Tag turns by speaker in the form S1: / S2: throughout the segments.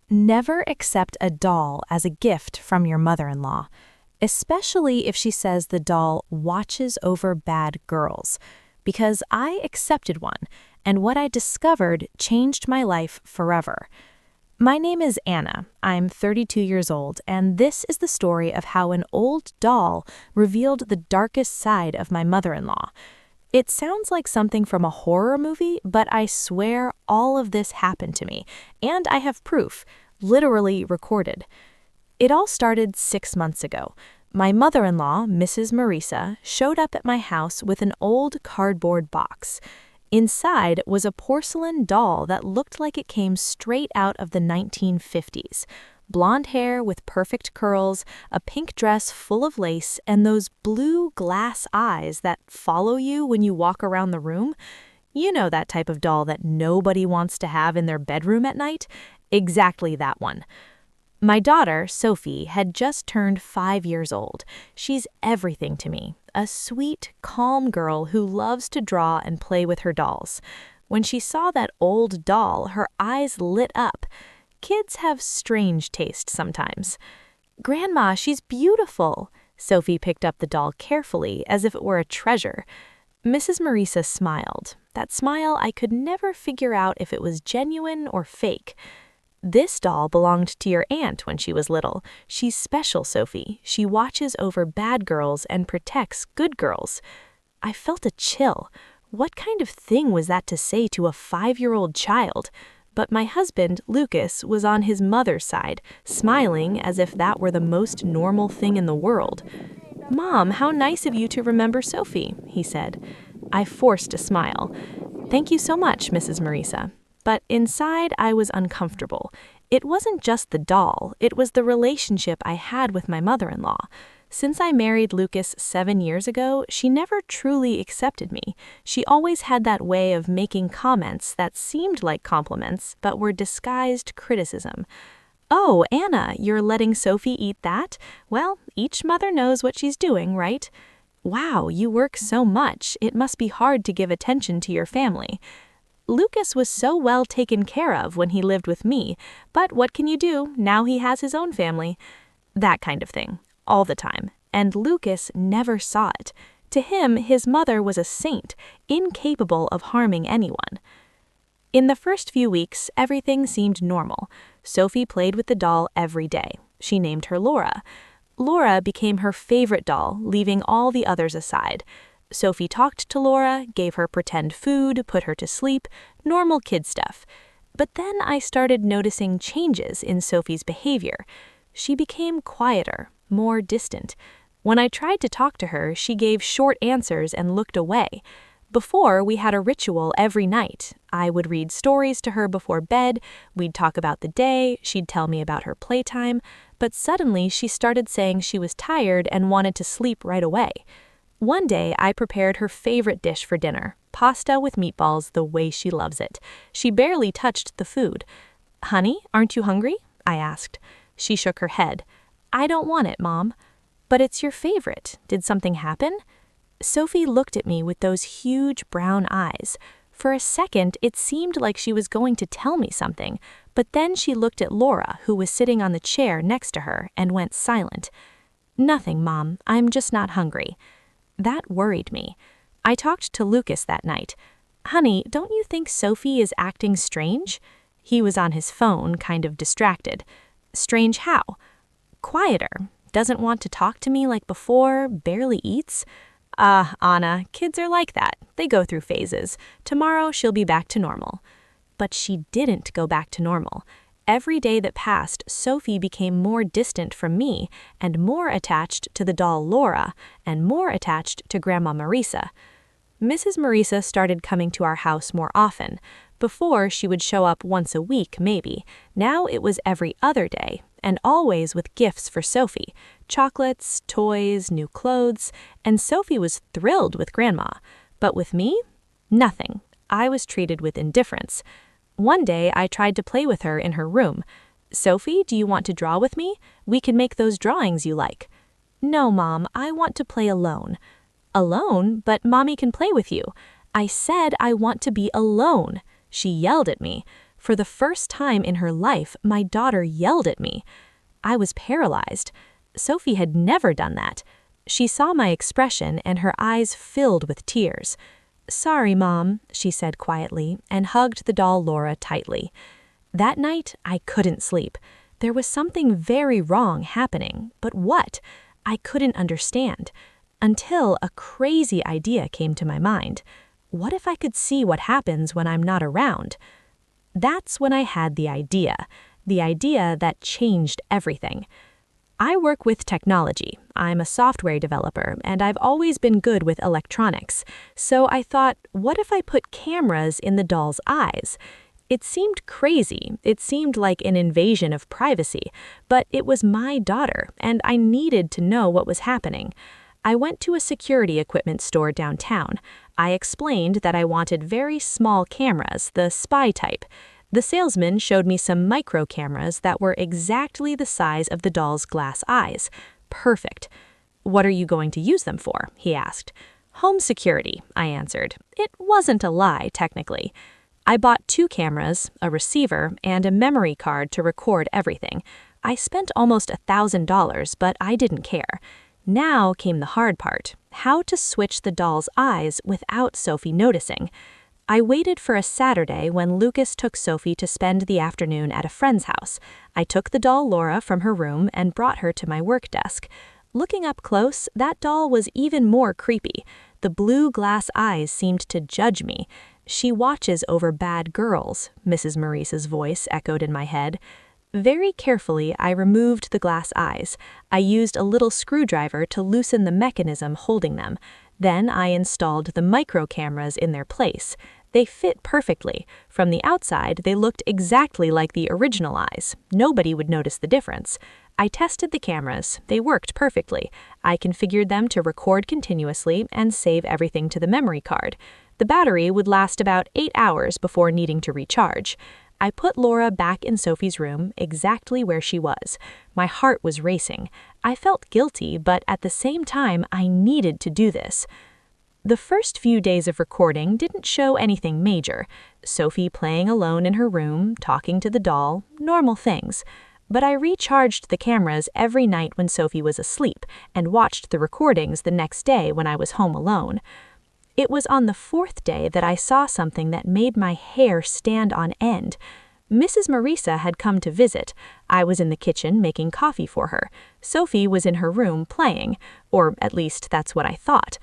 S1: Never accept a doll as a gift from your mother-in-law, especially if she says the doll watches over bad girls, because I accepted one, and what I discovered changed my life forever. My name is Anna. I'm 32 years old, and this is the story of how an old doll revealed the darkest side of my mother-in-law. It sounds like something from a horror movie, but I swear all of this happened to me, and I have proof, literally recorded. It all started 6 months ago. My mother-in-law, Mrs. Marisa, showed up at my house with an old cardboard box. Inside was a porcelain doll that looked like it came straight out of the 1950s. Blonde hair with perfect curls, a pink dress full of lace, and those blue glass eyes that follow you when you walk around the room. You know that type of doll that nobody wants to have in their bedroom at night? Exactly that one. My daughter, Sophie, had just turned 5 years old. She's everything to me, a sweet, calm girl who loves to draw and play with her dolls. When she saw that old doll, her eyes lit up. Kids have strange taste sometimes. "Grandma, she's beautiful." Sophie picked up the doll carefully, as if it were a treasure. Mrs. Marisa smiled. That smile, I could never figure out if it was genuine or fake. "This doll belonged to your aunt when she was little. She's special, Sophie. She watches over bad girls and protects good girls." I felt a chill. What kind of thing was that to say to a 5-year-old child? But my husband, Lucas, was on his mother's side, smiling as if that were the most normal thing in the world. "Mom, how nice of you to remember Sophie," he said. I forced a smile. "Thank you so much, Mrs. Marisa." But inside, I was uncomfortable. It wasn't just the doll, it was the relationship I had with my mother-in-law. Since I married Lucas 7 years ago, she never truly accepted me. She always had that way of making comments that seemed like compliments, but were disguised criticism. "Oh, Anna, you're letting Sophie eat that? Well, each mother knows what she's doing, right? Wow, you work so much, it must be hard to give attention to your family. Lucas was so well taken care of when he lived with me, but what can you do? Now he has his own family." That kind of thing, all the time. And Lucas never saw it. To him, his mother was a saint, incapable of harming anyone. In the first few weeks, everything seemed normal. Sophie played with the doll every day. She named her Laura. Laura became her favorite doll, leaving all the others aside. Sophie talked to Laura, gave her pretend food, put her to sleep, normal kid stuff. But then I started noticing changes in Sophie's behavior. She became quieter, more distant. When I tried to talk to her, she gave short answers and looked away. Before, we had a ritual every night. I would read stories to her before bed, we'd talk about the day, she'd tell me about her playtime, but suddenly she started saying she was tired and wanted to sleep right away. One day, I prepared her favorite dish for dinner, pasta with meatballs the way she loves it. She barely touched the food. "Honey, aren't you hungry?" I asked. She shook her head. "I don't want it, Mom." "But it's your favorite. Did something happen?" Sophie looked at me with those huge brown eyes. For a second, it seemed like she was going to tell me something, but then she looked at Laura, who was sitting on the chair next to her, and went silent. "Nothing, Mom. I'm just not hungry." That worried me. I talked to Lucas that night. "Honey, don't you think Sophie is acting strange?" He was on his phone, kind of distracted. "Strange how?" "Quieter. Doesn't want to talk to me like before, barely eats." Anna, kids are like that. They go through phases. Tomorrow she'll be back to normal." But she didn't go back to normal. Every day that passed, Sophie became more distant from me, and more attached to the doll Laura, and more attached to Grandma Marisa. Mrs. Marisa started coming to our house more often. Before, she would show up once a week, maybe. Now it was every other day, and always with gifts for Sophie. Chocolates, toys, new clothes, and Sophie was thrilled with Grandma. But with me? Nothing. I was treated with indifference. One day, I tried to play with her in her room. "Sophie, do you want to draw with me? We can make those drawings you like." "No, Mom, I want to play alone." "Alone? But Mommy can play with you." "I said I want to be alone." She yelled at me. For the first time in her life, my daughter yelled at me. I was paralyzed. Sophie had never done that. She saw my expression and her eyes filled with tears. "Sorry, Mom," she said quietly and hugged the doll Laura tightly. That night, I couldn't sleep. There was something very wrong happening, but what? I couldn't understand. Until a crazy idea came to my mind. What if I could see what happens when I'm not around? That's when I had the idea that changed everything. I work with technology. I'm a software developer, and I've always been good with electronics. So I thought, what if I put cameras in the doll's eyes? It seemed crazy. It seemed like an invasion of privacy, but it was my daughter, and I needed to know what was happening. I went to a security equipment store downtown. I explained that I wanted very small cameras, the spy type. The salesman showed me some micro cameras that were exactly the size of the doll's glass eyes. Perfect. "What are you going to use them for?" he asked. "Home security," I answered. It wasn't a lie, technically. I bought 2 cameras, a receiver, and a memory card to record everything. I spent almost $1,000, but I didn't care. Now came the hard part: how to switch the doll's eyes without Sophie noticing. I waited for a Saturday when Lucas took Sophie to spend the afternoon at a friend's house. I took the doll Laura from her room and brought her to my work desk. Looking up close, that doll was even more creepy. The blue glass eyes seemed to judge me. "She watches over bad girls," Mrs. Maurice's voice echoed in my head. Very carefully, I removed the glass eyes. I used a little screwdriver to loosen the mechanism holding them. Then I installed the micro cameras in their place. They fit perfectly. From the outside, they looked exactly like the original eyes. Nobody would notice the difference. I tested the cameras. They worked perfectly. I configured them to record continuously and save everything to the memory card. The battery would last about 8 hours before needing to recharge. I put Laura back in Sophie's room, exactly where she was. My heart was racing. I felt guilty, but at the same time, I needed to do this. The first few days of recording didn't show anything major. Sophie playing alone in her room, talking to the doll, normal things. But I recharged the cameras every night when Sophie was asleep and watched the recordings the next day when I was home alone. It was on the 4th day that I saw something that made my hair stand on end. Mrs. Marisa had come to visit. I was in the kitchen making coffee for her. Sophie was in her room playing, or at least that's what I thought.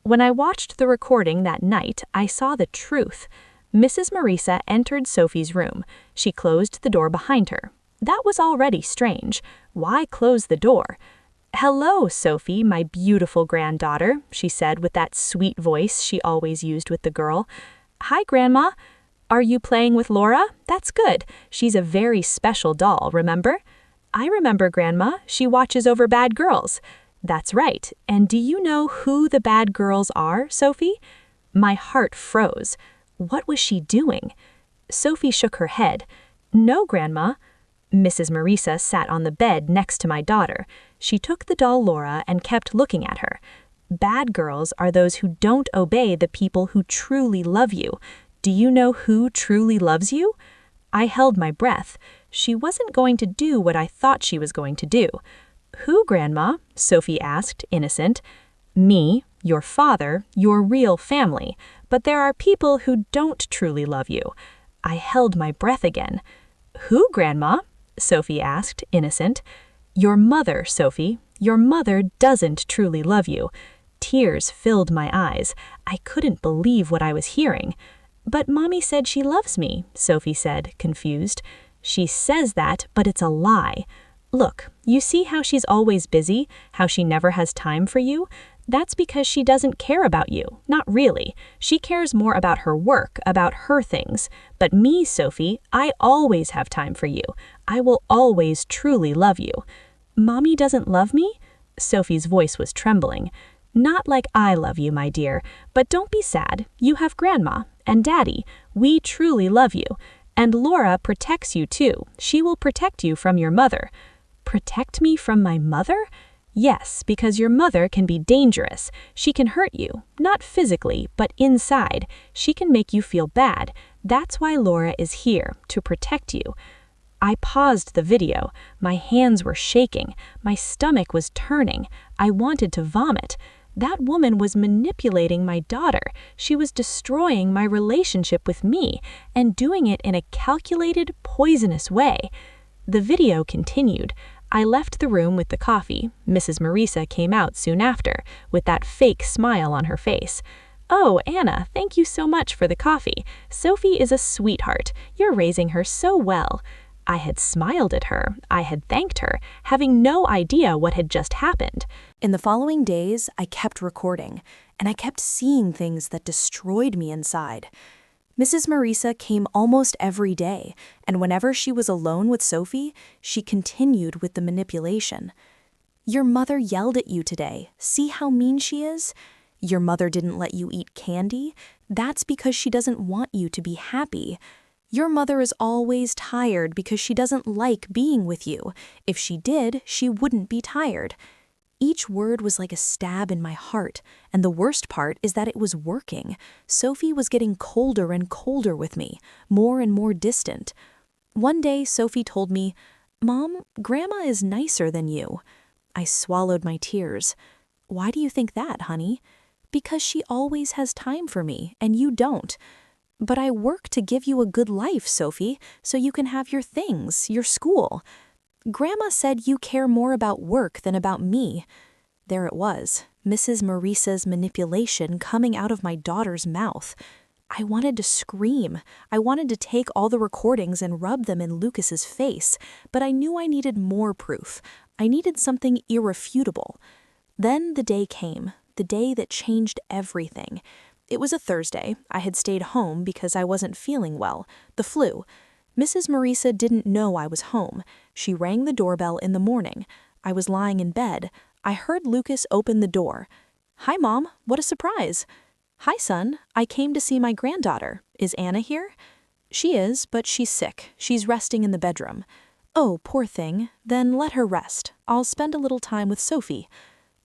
S1: When I watched the recording that night, I saw the truth. Mrs. Marisa entered Sophie's room. She closed the door behind her. That was already strange. Why close the door? "Hello, Sophie, my beautiful granddaughter," she said with that sweet voice she always used with the girl. "Hi, Grandma. Are you playing with Laura? That's good. She's a very special doll, remember?" "I remember, Grandma. She watches over bad girls." "That's right. And do you know who the bad girls are, Sophie?" My heart froze. What was she doing? Sophie shook her head. "No, Grandma." Mrs. Marisa sat on the bed next to my daughter. She took the doll Laura and kept looking at her. "Bad girls are those who don't obey the people who truly love you. Do you know who truly loves you?" I held my breath. She wasn't going to do what I thought she was going to do. "Who, Grandma?" Sophie asked, innocent. "Me, your father, your real family. But there are people who don't truly love you." I held my breath again. "Who, Grandma?" Sophie asked, innocent. "Your mother, Sophie. Your mother doesn't truly love you." Tears filled my eyes. I couldn't believe what I was hearing. "But Mommy said she loves me," Sophie said, confused. "She says that, but it's a lie. Look, you see how she's always busy, how she never has time for you? That's because she doesn't care about you, not really. She cares more about her work, about her things. But me, Sophie, I always have time for you. I will always truly love you." "Mommy doesn't love me?" Sophie's voice was trembling. "Not like I love you, my dear. But don't be sad. You have Grandma and Daddy. We truly love you. And Laura protects you too. She will protect you from your mother." "Protect me from my mother?" "Yes, because your mother can be dangerous. She can hurt you, not physically, but inside. She can make you feel bad.
S2: That's why Laura is here, to protect you. I paused the video. My hands were shaking. My stomach was turning. I wanted to vomit. That woman was manipulating my daughter. She was destroying my relationship with me and doing it in a calculated, poisonous way. The video continued. I left the room with the coffee. Mrs. Marisa came out soon after, with that fake smile on her face. "Oh, Anna, thank you so much for the coffee. Sophie is a sweetheart. You're raising her so well." I had smiled at her. I had thanked her, having no idea what had just happened.
S1: In the following days, I kept recording, and I kept seeing things that destroyed me inside. Mrs. Marisa came almost every day, and whenever she was alone with Sophie, she continued with the manipulation. "Your mother yelled at you today. See how mean she is? Your mother didn't let you eat candy? That's because she doesn't want you to be happy. Your mother is always tired because she doesn't like being with you. If she did, she wouldn't be tired." Each word was like a stab in my heart, and the worst part is that it was working. Sophie was getting colder and colder with me, more and more distant. One day, Sophie told me, "Mom, Grandma is nicer than you." I swallowed my tears. "Why do you think that, honey?" "Because she always has time for me, and you don't." "But I work to give you a good life, Sophie, so you can have your things, your school." "Grandma said you care more about work than about me." There it was, Mrs. Marisa's manipulation coming out of my daughter's mouth. I wanted to scream. I wanted to take all the recordings and rub them in Lucas's face, but I knew I needed more proof. I needed something irrefutable. Then the day came, the day that changed everything. It was a Thursday. I had stayed home because I wasn't feeling well, the flu. Mrs. Marisa didn't know I was home. She rang the doorbell in the morning. I was lying in bed. I heard Lucas open the door. "Hi, Mom. What a surprise." "Hi, son. I came to see my granddaughter. Is Anna here?" "She is, but she's sick. She's resting in the bedroom." "Oh, poor thing. Then let her rest. I'll spend a little time with Sophie."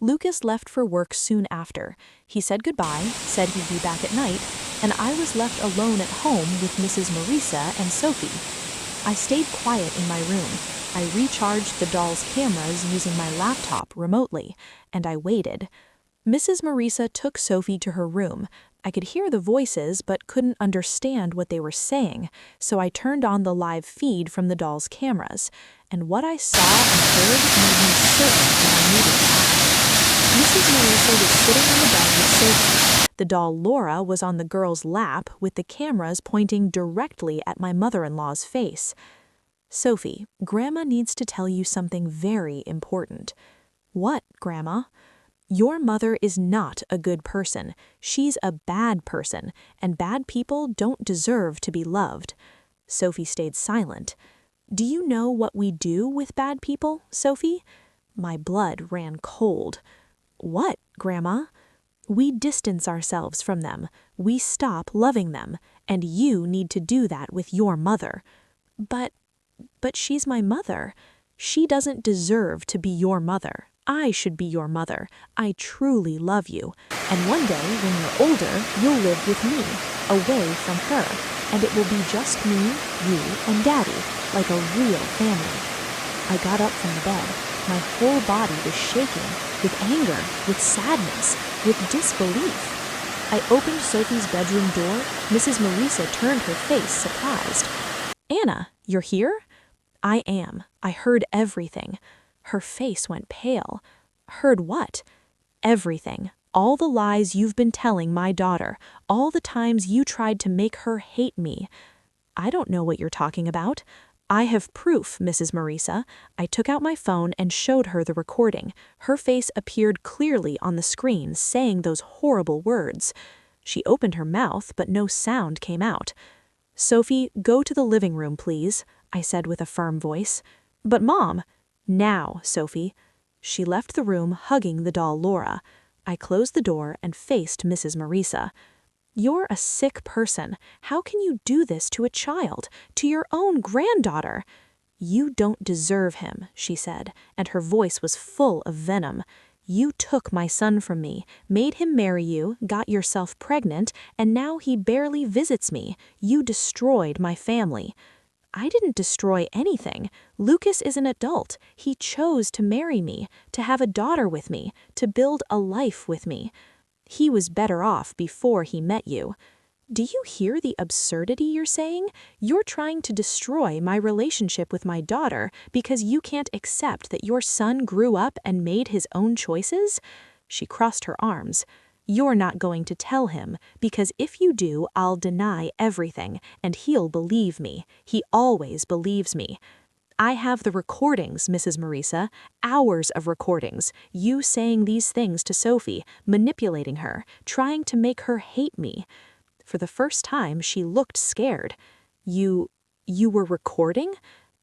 S1: Lucas left for work soon after. He said goodbye, said he'd be back at night, and I was left alone at home with Mrs. Marisa and Sophie. I stayed quiet in my room. I recharged the doll's cameras using my laptop remotely, and I waited. Mrs. Marisa took Sophie to her room. I could hear the voices but couldn't understand what they were saying, so I turned on the live feed from the doll's cameras, and what I saw and heard made me certain that I needed to act. Mrs. Marisa was sitting on the bed with Sophie. The doll Laura was on the girl's lap with the cameras pointing directly at my mother-in-law's face. "Sophie, Grandma needs to tell you something very important." "What, Grandma?" "Your mother is not a good person. She's a bad person, and bad people don't deserve to be loved." Sophie stayed silent. "Do you know what we do with bad people, Sophie?" My blood ran cold. "What, Grandma?" "We distance ourselves from them. We stop loving them, and you need to do that with your mother." But she's my mother. She doesn't deserve to be your mother. I should be your mother. I truly love you. And one day, when you're older, you'll live with me, away from her, and it will be just me, you, and Daddy, like a real family. I got up from the bed. My whole body was shaking, with anger, with sadness, with disbelief. I opened Sophie's bedroom door. Mrs. Marisa turned her face, surprised. "Anna, you're here?" "I am. I heard everything." Her face went pale. "Heard what?" "Everything. All the lies you've been telling my daughter. All the times you tried to make her hate me." "I don't know what you're talking about." "I have proof, Mrs. Marisa." I took out my phone and showed her the recording. Her face appeared clearly on the screen, saying those horrible words. She opened her mouth, but no sound came out. "Sophie, go to the living room, please," I said with a firm voice. "But Mom—" "Now, Sophie." She left the room, hugging the doll Laura. I closed the door and faced Mrs. Marisa. "You're a sick person. How can you do this to a child, to your own granddaughter?" "You don't deserve him," she said, and her voice was full of venom. You took my son from me, made him marry you, got yourself pregnant, and now he barely visits me. You destroyed my family." I didn't destroy anything. Lucas is an adult. He chose to marry me, to have a daughter with me, to build a life with me. He was better off before he met you. Do you hear the absurdity you're saying? You're trying to destroy my relationship with my daughter because you can't accept that your son grew up and made his own choices? She crossed her arms. You're not going to tell him, because if you do, I'll deny everything, and he'll believe me. He always believes me. I have the recordings, Mrs. Marisa, hours of recordings, you saying these things to Sophie, manipulating her, trying to make her hate me. For the first time, she looked scared. You were recording?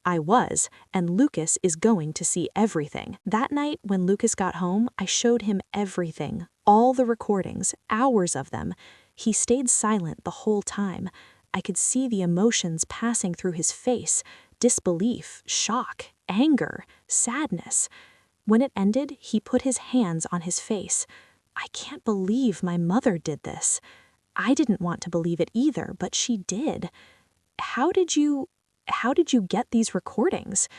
S1: I was, and Lucas is going to see everything. That night, when Lucas got home, I showed him everything, all the recordings, hours of them. He stayed silent the whole time. I could see the emotions passing through his face, disbelief, shock, anger, sadness. When it ended, he put his hands on his face. I can't believe my mother did this. I didn't want to believe it either, but she did. How did you get these recordings?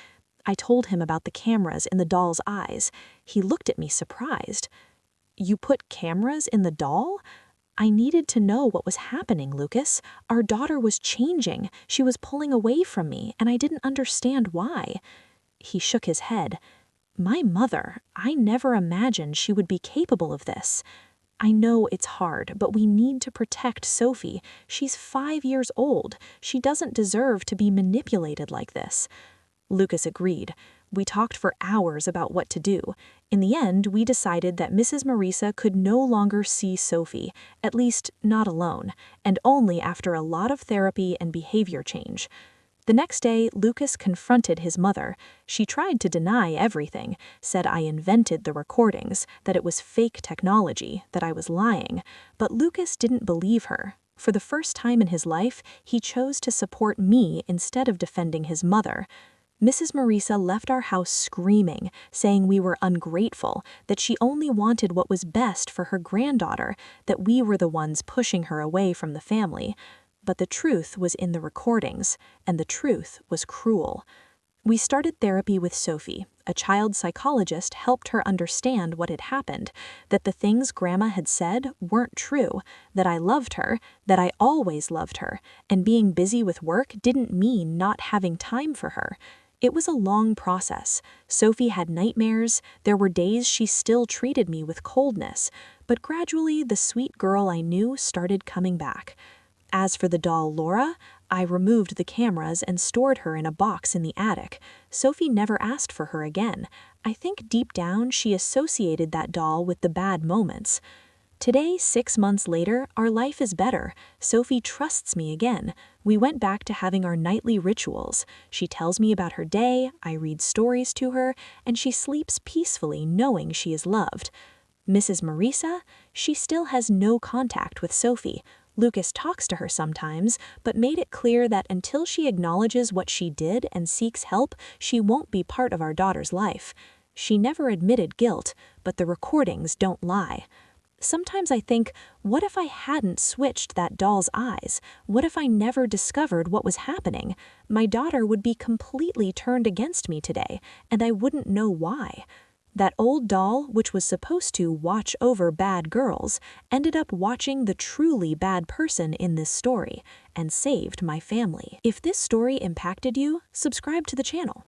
S1: I told him about the cameras in the doll's eyes. He looked at me surprised. You put cameras in the doll? I needed to know what was happening, Lucas. Our daughter was changing. She was pulling away from me, and I didn't understand why. He shook his head. My mother, I never imagined she would be capable of this. I know it's hard, but we need to protect Sophie. She's 5 years old. She doesn't deserve to be manipulated like this. Lucas agreed. We talked for hours about what to do. In the end, we decided that Mrs. Marisa could no longer see Sophie, at least not alone, and only after a lot of therapy and behavior change. The next day, Lucas confronted his mother. She tried to deny everything, said I invented the recordings, that it was fake technology, that I was lying. But Lucas didn't believe her. For the first time in his life, he chose to support me instead of defending his mother. Mrs. Marisa left our house screaming, saying we were ungrateful, that she only wanted what was best for her granddaughter, that we were the ones pushing her away from the family. But the truth was in the recordings, and the truth was cruel. We started therapy with Sophie. A child psychologist helped her understand what had happened, that the things Grandma had said weren't true, that I loved her, that I always loved her, and being busy with work didn't mean not having time for her. It was a long process. Sophie had nightmares. There were days she still treated me with coldness, but gradually the sweet girl I knew started coming back. As for the doll Laura, I removed the cameras and stored her in a box in the attic. Sophie never asked for her again. I think deep down she associated that doll with the bad moments. Today, 6 months later, our life is better. Sophie trusts me again. We went back to having our nightly rituals. She tells me about her day, I read stories to her, and she sleeps peacefully knowing she is loved. Mrs. Marisa, she still has no contact with Sophie. Lucas talks to her sometimes, but made it clear that until she acknowledges what she did and seeks help, she won't be part of our daughter's life. She never admitted guilt, but the recordings don't lie. Sometimes I think, what if I hadn't switched that doll's eyes? What if I never discovered what was happening? My daughter would be completely turned against me today, and I wouldn't know why. That old doll, which was supposed to watch over bad girls, ended up watching the truly bad person in this story and saved my family. If this story impacted you, subscribe to the channel.